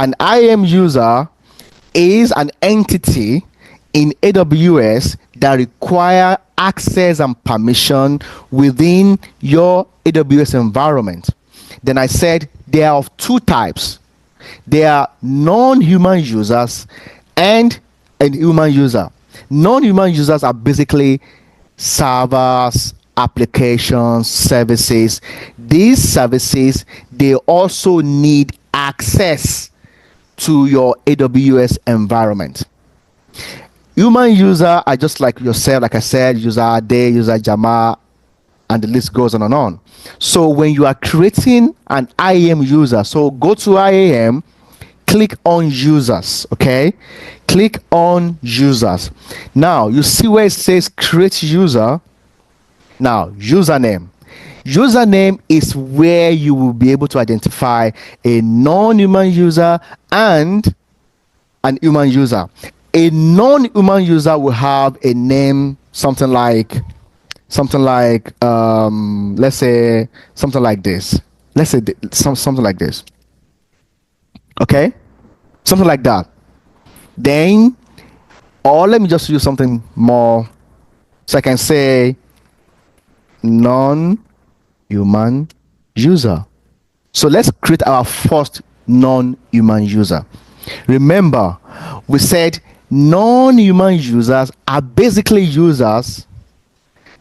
An IAM user is an entity in AWS that require access and permission within your AWS environment. Then I said they are of two types. They are non-human users and a human user. Non-human users are basically servers, applications, services. These services, they also need access to your AWS environment. Human user are just like yourself, like I said, user Ade, user Jama, and the list goes on and on. So when you are creating an IAM user, so go to IAM, click on users, okay? Click on users. Now you see where it says create user. Now username. Username is where you will be able to identify a non-human user and an human user. A non-human user will have a name, something like let's say something like this. Let's say something like this. Okay, something like that. Then, or let me just use something more, so I can say non-human user. So let's create our first non-human user. Remember, we said non-human users are basically users.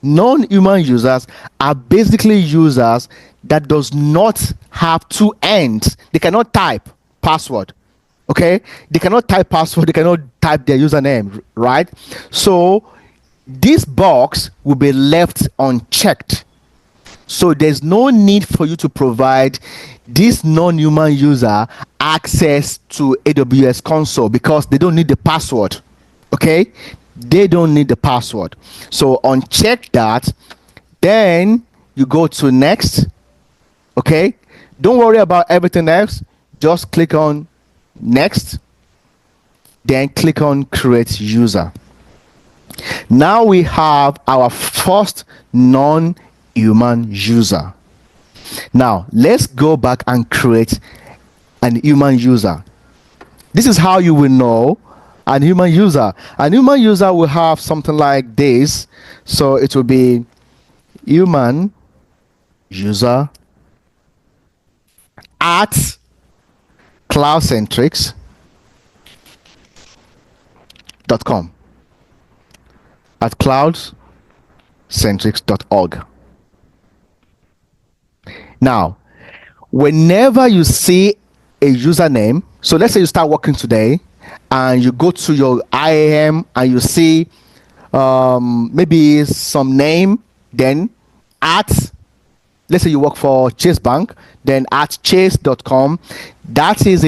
Non-human users are basically users that does not have two ends. They cannot type password. Okay, they cannot type password. They cannot type their username. Right. So this box will be left unchecked. So there's no need for you to provide this non-human user access to AWS console because they don't need the password. Okay, they don't need the password. So uncheck that. Then you go to next. Okay, don't worry about everything else. Just click on next. Then click on create user. Now we have our first non-human user. Now let's go back and create an human user. This is how you will know an human user. An human user will have something like this. So it will be human user at cloudcentrics.com. At cloudcentrics.org. Now, whenever you see a username, so let's say you start working today and you go to your IAM and you see maybe some name, then at, let's say you work for Chase Bank, then at chase.com, that is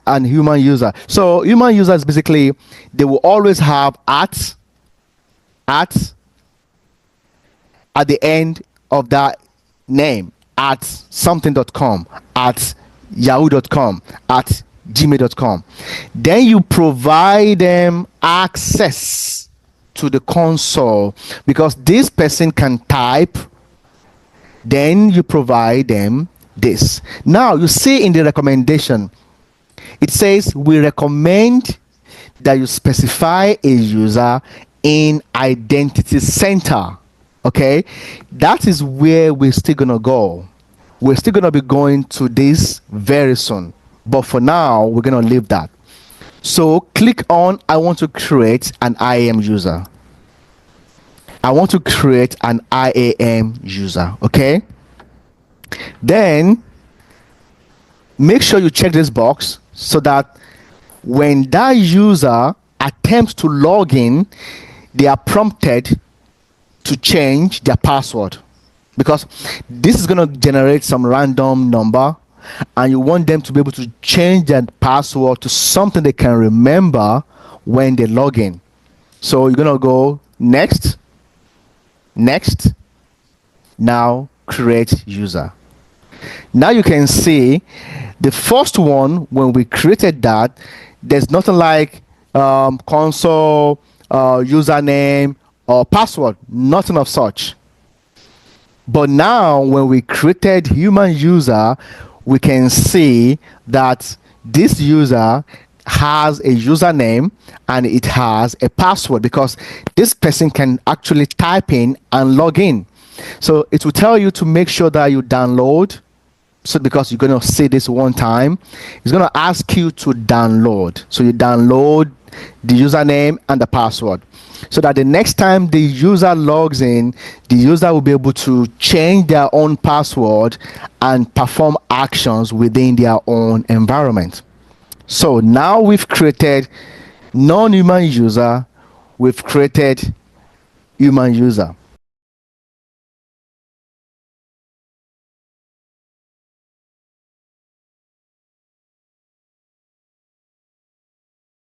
an human user. So human users basically, they will always have at the end of that name, at something.com, at yahoo.com, at gmail.com. Then you provide them access to the console because this person can type. Then you provide them this. Now you see in the recommendation, it says we recommend that you specify a user in identity center. Okay, that is where we're still gonna go. We're still gonna be going to this very soon, but for now we're gonna leave that. So click on I want to create an IAM user. I want to create an IAM user. Okay, then make sure you check this box so that when that user attempts to log in, they are prompted to change their password, because this is going to generate some random number and you want them to be able to change that password to something they can remember when they log in. So you're going to go next, now create user. Now you can see the first one, when we created that, there's nothing like console, username, or password, nothing of such. But now when we created human user, we can see that this user has a username and it has a password, because this person can actually type in and log in. So it will tell you to make sure that you download. So because you're going to see this one time, it's going to ask you to download. So you download the username and the password, so that the next time the user logs in, the user will be able to change their own password and perform actions within their own environment. So now we've created non-human user, we've created human user.